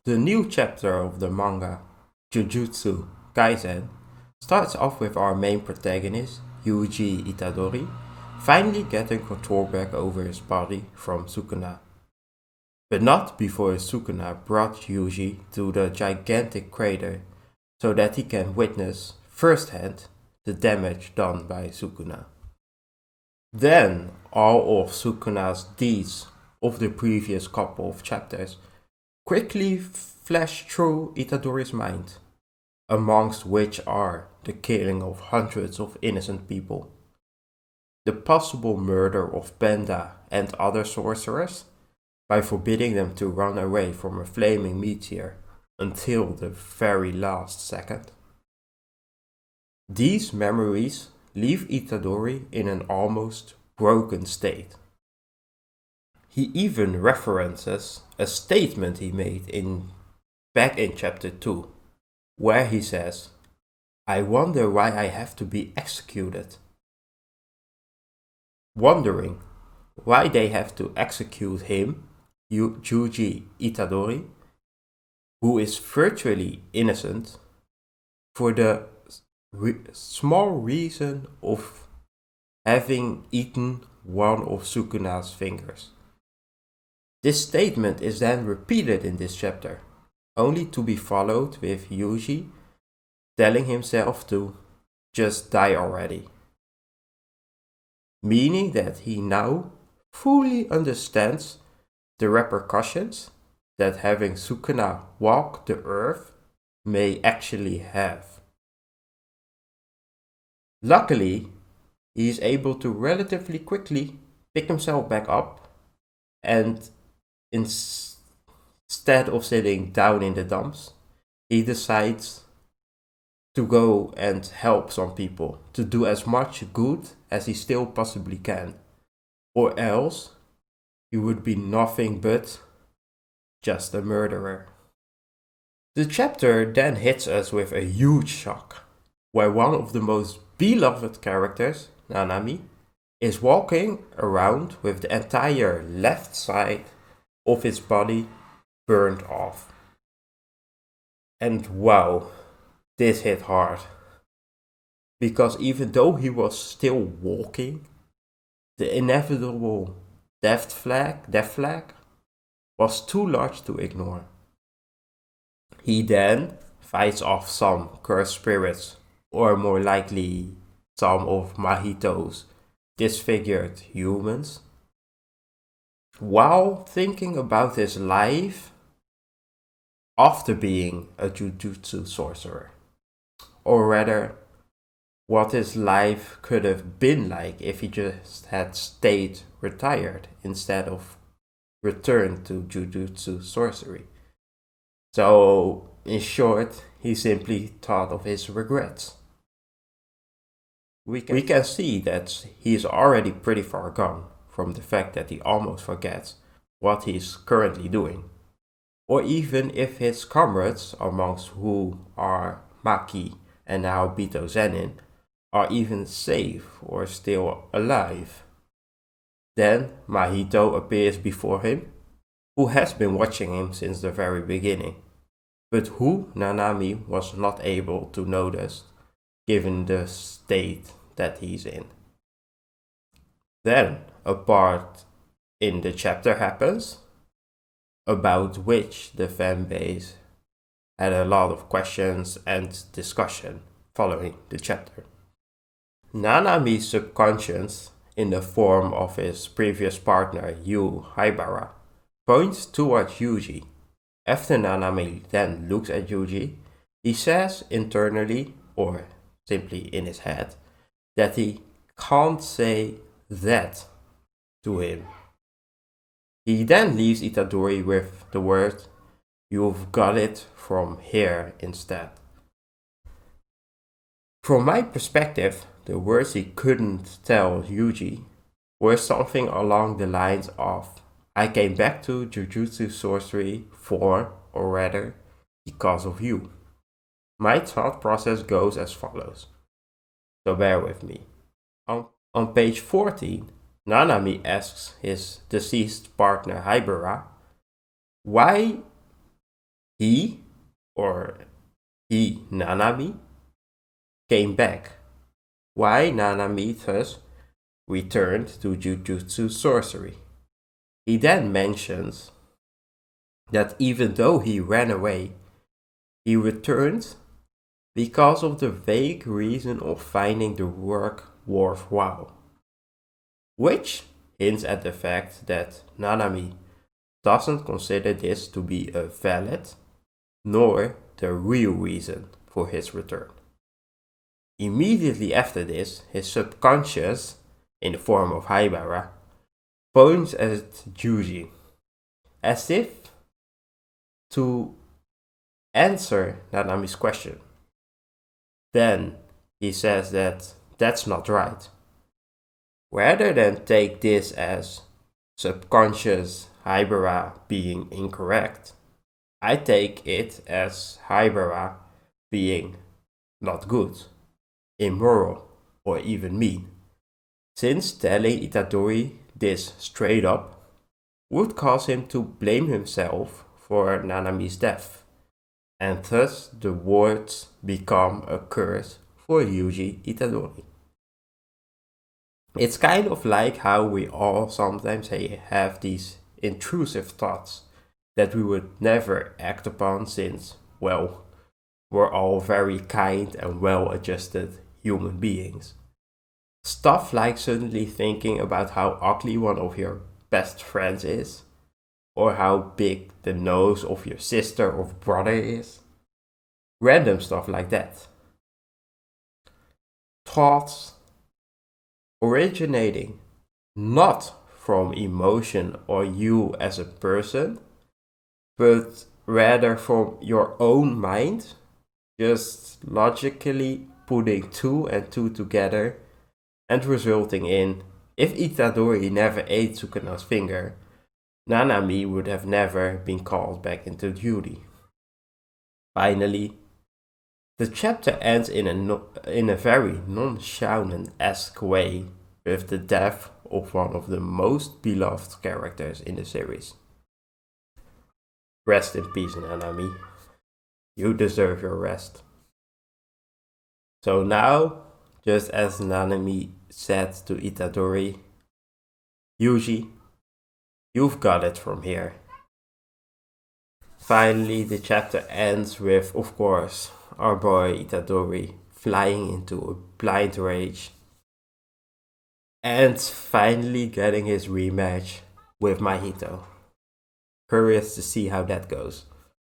The new chapter of the manga, Jujutsu Kaisen, starts off with our main protagonist, Yuji Itadori, finally getting control back over his body from Sukuna. But not before Sukuna brought Yuji to the gigantic crater so that he can witness firsthand the damage done by Sukuna. Then all of Sukuna's deeds of the previous couple of chapters quickly flash through Itadori's mind, amongst which are the killing of hundreds of innocent people, the possible murder of Benda and other sorcerers by forbidding them to run away from a flaming meteor until the very last second. These memories leave Itadori in an almost broken state. He even references a statement he made back in chapter 2, where he says, "I wonder why I have to be executed." Wondering why they have to execute him, Yuji Itadori, who is virtually innocent, for the small reason of having eaten one of Sukuna's fingers. This statement is then repeated in this chapter, only to be followed with Yuji telling himself to just die already. Meaning that he now fully understands the repercussions that having Sukuna walk the earth may actually have. Luckily, he is able to relatively quickly pick himself back up, and instead of sitting down in the dumps, he decides to go and help some people, to do as much good as he still possibly can, or else he would be nothing but just a murderer. The chapter then hits us with a huge shock, where one of the most beloved characters, Nanami, is walking around with the entire left side of his body burned off. And wow, this hit hard. Because even though he was still walking, the inevitable death flag was too large to ignore. He then fights off some cursed spirits, or more likely some of Mahito's disfigured humans, while thinking about his life after being a Jujutsu sorcerer, or rather, what his life could have been like if he just had stayed retired instead of returned to Jujutsu sorcery. So, in short, he simply thought of his regrets. We can see that he is already pretty far gone from the fact that he almost forgets what he is currently doing. Or even if his comrades, amongst who are Maki and now Bito Zenin, are even safe or still alive. Then Mahito appears before him, who has been watching him since the very beginning, but who Nanami was not able to notice given the state that he's in. Then a part in the chapter happens about which the fanbase had a lot of questions and discussion following the chapter. Nanami's subconscious, in the form of his previous partner Yu Haibara, points towards Yuji. After Nanami then looks at Yuji, he says internally, or simply in his head, that he can't say that to him. He then leaves Itadori with the word, "You've got it from here instead." From my perspective, the words he couldn't tell Yuji were something along the lines of, "I came back to Jujutsu sorcery for, or rather, because of you." My thought process goes as follows, so bear with me. On page 14, Nanami asks his deceased partner Haibara why he, or he, Nanami, came back. Why Nanami thus returned to Jujutsu sorcery. He then mentions that even though he ran away, he returned because of the vague reason of finding the work worthwhile, which hints at the fact that Nanami doesn't consider this to be a valid nor the real reason for his return. Immediately after this, his subconscious, in the form of Haibara, points at Yuji, as if to answer Nanami's question. Then he says that that's not right. Rather than take this as subconscious Haibara being incorrect, I take it as Haibara being not good, immoral, or even mean, since telling Itadori this straight up would cause him to blame himself for Nanami's death, and thus the words become a curse for Yuji Itadori. It's kind of like how we all sometimes have these intrusive thoughts that we would never act upon since, well, we're all very kind and well adjusted human beings. Stuff like suddenly thinking about how ugly one of your best friends is, or how big the nose of your sister or brother is. Random stuff like that. Thoughts originating not from emotion or you as a person, but rather from your own mind, just logically putting two and two together and resulting in, if Itadori never ate Sukuna's finger, Nanami would have never been called back into duty. Finally, the chapter ends in a very non-shounen-esque way with the death of one of the most beloved characters in the series. Rest in peace, Nanami. You deserve your rest. So now, just as Nanami said to Itadori, Yuji, you've got it from here. Finally, the chapter ends with, of course, our boy Itadori flying into a blind rage and finally getting his rematch with Mahito. Curious to see how that goes.